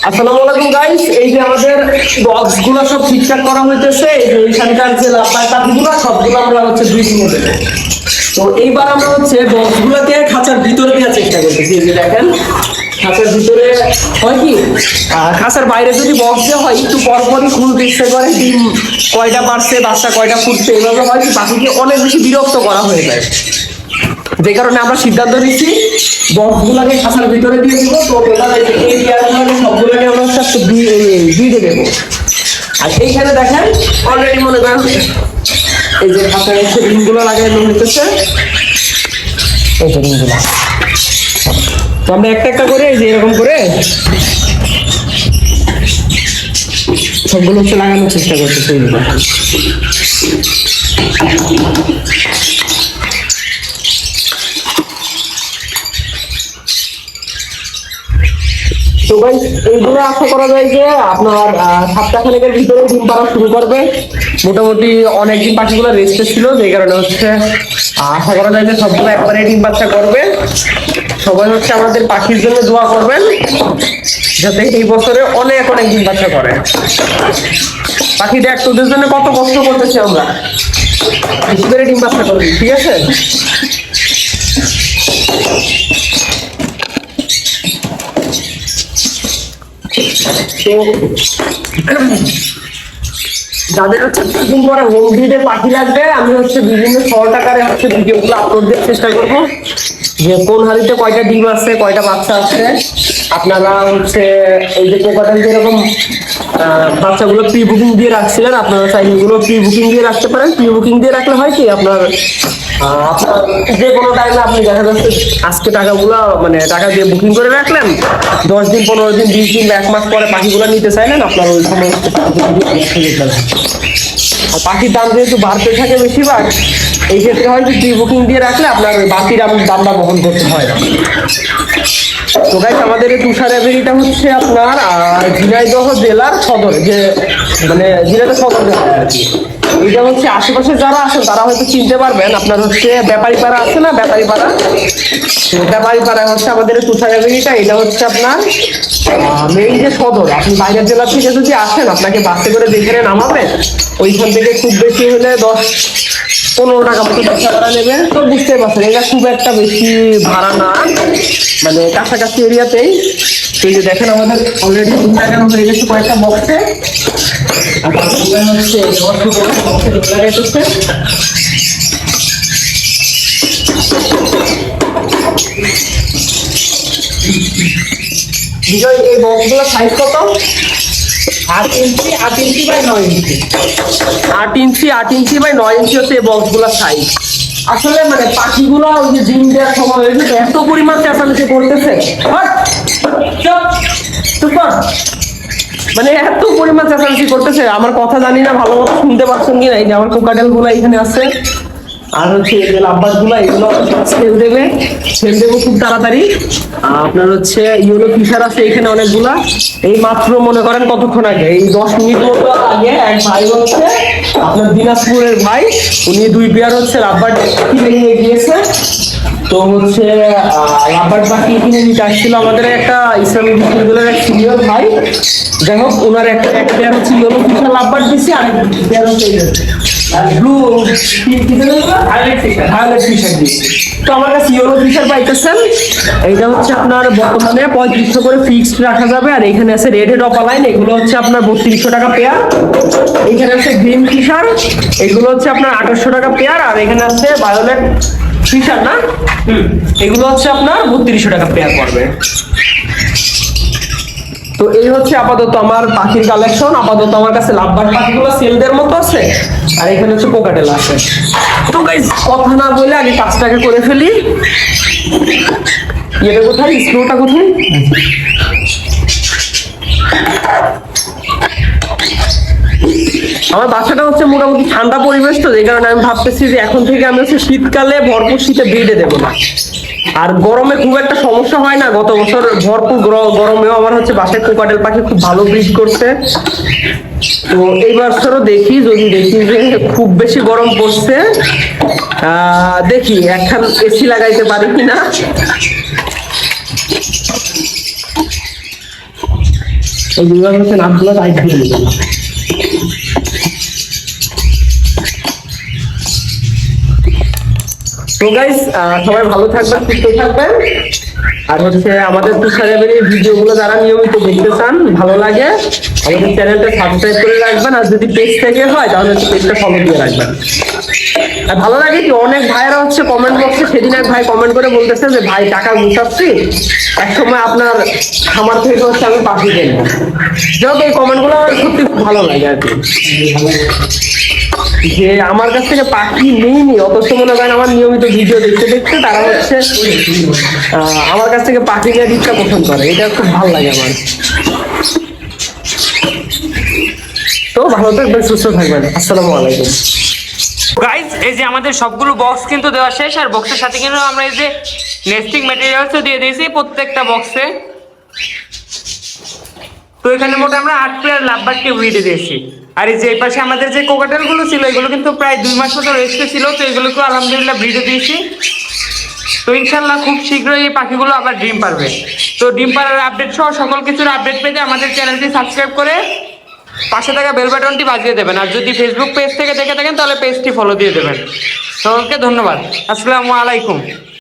আসসালামু আলাইকুম গাইস, এই যে আমাদের বক্সগুলো সব ঠিকঠাক করা হইতেছে। এই যে এইখানকার যে লাফার কাঠগুলো সবগুলো আমরা হচ্ছে দুই কিনে দেবো। তো এইবার আমরা হচ্ছে বক্সগুলোকে খাঁচার ভিতরে দেওয়ার চেষ্টা করতেছি। এই যে দেখেন খাঁচার ভিতরে হয় কি, খাঁচার বাইরে যদি বক্স দেওয়া হয় একটু পরপরই খুলতে ইচ্ছে করে, ডিম কয়টা পারছে, বাচ্চা কয়টা ফুটছে, এইভাবে হয় কি পাখিকে অনেক বেশি বিরক্ত করা হয়ে যায়। যে কারণে আমরা সিদ্ধান্ত নিচ্ছি বক্সগুলোকে খাঁচার ভিতরে দিয়ে দেবো। তো এই পেয়ারগুলোকে সবগুলোকে আমরা হচ্ছে দিয়ে দেবো। আর এইখানে দেখেন অলরেডি মনে করেন এই যে খাঁচায় হচ্ছে ডিমগুলো লাগানো হইতেছে, এই যে ডিমগুলো। তো আমরা একটা একটা করে এই যে এরকম করে সবগুলো হচ্ছে লাগানোর চেষ্টা করতেছি। তো ভাই এইগুলো আশা করা যায় যে আপনার সপ্তাহখানেকের ভিতরে ডিম পাড়া শুরু করবে। মোটামুটি অনেকদিন পাখিগুলো রেস্টে ছিল, যে কারণে হচ্ছে আশা করা যায় যে সবগুলো একবারে ডিম বাচ্চা করবে। সবাই হচ্ছে আমাদের পাখির জন্য দোয়া করবেন যাতে এই বছরে অনেক অনেক ডিম বাচ্চা করে। পাখি দেখ তোদের জন্য কত কষ্ট করতেছি আমরা, বেশি করে ডিম বাচ্চা করবি, ঠিক আছে? যাদের হচ্ছে কিছুদিন পরে হোম ব্রিডের পাখি লাগবে, আমি হচ্ছে বিভিন্ন শর্ট আকারে হচ্ছে ভিডিওগুলো আপলোড দেওয়ার চেষ্টা করবো, যে কোন হাড়িতে কয়টা ডিম আছে, কয়টা বাচ্চা আছে। আপনারা হচ্ছে এই যে কোকাটেল যেরকম বাচ্চাগুলো প্রি বুকিং দিয়ে রাখছিলেন, আপনারা চাইলে এগুলো প্রি বুকিং দিয়ে রাখতে পারেন। প্রি বুকিং দিয়ে রাখলে হয় কি, আপনার যে কোনো টাইমে আপনি দেখা যাচ্ছে আজকে টাকাগুলো মানে টাকা দিয়ে বুকিং করে রাখলেন, 10 দিন 15 দিন 20 দিন 1 মাস পরে পাখিগুলো নিতে চাইলেন, আপনার ওই সময় আর পাখির দাম যেহেতু বাড়তে থাকে বেশিরভাগ, এই ক্ষেত্রে হয় যে প্রি বুকিং দিয়ে রাখলে আপনার ওই বাকির দামটা বহন করতে হয় না। তো গাইস আমাদের এই তুষার এভিরিটা হচ্ছে আপনার ঝিনাইদহ জেলার সদরে, যে মানে ঝিনাইদহ সদর আর কি। এটা হচ্ছে আশেপাশে যারা আছেন তারা হয়তো চিনতে পারবেন। আপনার হচ্ছে ব্যাপারী পাড়া আছে না, ব্যাপারী পাড়া, ব্যাপারী পাড়ায় হচ্ছে আমাদের তুষার এভিরিটা। এটা হচ্ছে আপনার মেইন যে সদর। আপনি বাইরের জেলা থেকে যদি আসেন, আপনাকে বাসে করে যেখানে নামাবেন, ওইখান থেকে খুব বেশি হলে 10-15 টাকা মতো ভাড়া নেবে। তো বুঝতে পারছেন এটা খুব একটা বেশি ভাড়া না, মানে কাছাকাছি এরিয়াতেই। এই যে দেখেন আমাদের অলরেডি লাগানো হয়ে গেছে কয়েকটা বক্সে, এই বক্সগুলো সাইজ কত? 8 ইঞ্চি 8 ইঞ্চি বাই 9 ইঞ্চি হচ্ছে এই বক্সগুলোর সাইজ। আসলে মানে পাখিগুলো ওই যে ডিম দেওয়ার সময় হয়েছে এত পরিমাণ চেঁচামেচি করতেছে, মানে এত পরিমাণ চেঁচামেচি করতেছে, আমার কথা জানি না ভালো মতো শুনতে পাচ্ছেন কিনা। এই যে আমার কোকাটেল গুলো এখানে আছে, আর হচ্ছে এই যে লাভবার্ড গুলো, এগুলো ছেড়ে দেবো খুব তাড়াতাড়ি। আপনার হচ্ছে ইয়েলো ফিশার আছে এখানে অনেকগুলা। এই মাত্র মনে করেন কতক্ষণ আগে, এই 10 মিনিট মতো আগে এক ভাই হচ্ছে আপনার দিনাজপুরের ভাই, উনি 2 পেয়ার হচ্ছে লাভবার্ড কিনে নিয়ে গিয়েছে। তো হচ্ছে লাভবার্ড পাখি কিনে নিতে আসছিল আমাদের একটা ইসলামিক বিশ্ববিদ্যালয়ের এক সিনিয়র ভাই। যাই হোক, ওনার একটা পেয়ার হচ্ছে ইয়েলো ফিশার লাভবার্ড দিচ্ছি, আর পেয়ার হচ্ছে ব্লু ভায়োলেট ফিশার দিচ্ছি। তো আমার কাছে ইয়েলো ফিশার পাইতেছেন, এইটা হচ্ছে আপনার বর্তমানে 3500 করে ফিক্সড রাখা যাবে। আর এখানে আছে রেড হেড অপালাইন, এগুলো হচ্ছে আপনার 3200 টাকা পেয়ার। এখানে আছে গ্রিন ফিশার, এগুলো হচ্ছে আপনার 2800 টাকা পেয়ার। আর এখানে আছে ভায়োলেট ফিশার না, এগুলো হচ্ছে আপনার 3200 টাকা পেয়ার পড়বে। তো এই হচ্ছে আপাতত আমার পাখির কালেকশন। আপাতত আমার কাছে লাভবার্ড পাখিগুলো সেলদের মতো আছে, আর এখানে হচ্ছে কোকাটেল আছে। তো গাইস কথা না বলে আগে কাজটাকে করে ফেলি। এটা কোথায়, স্ক্রুটা কোথায়? আমার বাসাটা হচ্ছে মোটামুটি ঠান্ডা পরিবেশ, তো এই কারণে আমি ভাবতেছি যে এখন থেকে আমি হচ্ছে শীতকালে ভরপুর শীতে ব্রিডে দেবো না। আর গরমে খুব একটা সমস্যা হয় না। গত বছর ভরপুর গরমেও আমার হচ্ছে বাসায় কোকাটেল পাখি খুব ভালো ব্রিড করছে। তো এই বছরও দেখি, যদি দেখি যে খুব বেশি গরম পড়ছে, দেখি একখান এসি লাগাইতে পারি কিনা। এই দুইবার হচ্ছে নামগুলো টাইট করে নেবেন। তো গাইস সবাই ভালো থাকবেন, সুস্থ থাকবেন। আর হচ্ছে আমাদের তুষারের ভিডিওগুলো যারা নিয়মিত দেখতে চান, ভালো লাগে, আমাদের চ্যানেলটা সাবস্ক্রাইব করে রাখবেন। আর যদি পেজ থেকে হয় তাহলে হচ্ছে পেজটা ফলো দিয়ে রাখবেন। আর ভালো লাগে কি অনেক ভাইরা হচ্ছে কমেন্ট বক্সে, সেদিন এক ভাই কমেন্ট করে বলতেছে যে ভাই টাকা গুছাচ্ছি, এক সময় আপনার খামার থেকে হচ্ছে আমি পাখি কিনবো। যাক এই কমেন্টগুলো আমার সত্যি খুব ভালো লাগে আর কি, যে আমার কাছ থেকে পাখি নেইনি অথচ মনে করেন আমার নিয়মিত ভিডিও দেখতে দেখতে তারা হচ্ছে আমার কাছ থেকে পাখি নেওয়ার ইচ্ছা পোষণ করে। এটা খুব ভালো লাগে আমার। তো ভালো থাকবেন, সুস্থ থাকবেন, আসসালামু আলাইকুম। গাইস এই যে আমাদের সবগুলো বক্স কিন্তু দেওয়া শেষ, আর বক্সের সাথে কিন্তু আমরা এই যে নেস্টিং ম্যাটেরিয়ালসও দিয়ে দিয়েছি প্রত্যেকটা বক্সে। তো এখানে মোট আমরা 8 পেয়ার লাভবার্ডকে উইডে দিয়েছি। আর এই যে এই পাশে আমাদের যে কোকাটেল গুলো ছিল এগুলো কিন্তু প্রায় 2 মাস মতো রেস্টে ছিল, তো এগুলোকেও আলহামদুলিল্লাহ ব্রিডে দিয়েছি। তো ইনশাল্লাহ খুব শীঘ্রই এই পাখিগুলো আবার ডিম পারবে। তো ডিম পাড়ার আপডেট সহ সকল কিছুর আপডেট পেতে আমাদের চ্যানেলটি সাবস্ক্রাইব করে পাশে থাকা বেল বাটনটি বাজিয়ে দেবেন। আর যদি ফেসবুক পেজ থেকে দেখে থাকেন তাহলে পেজটি ফলো দিয়ে দেবেন। সকলকে ধন্যবাদ, আসসালামু আলাইকুম।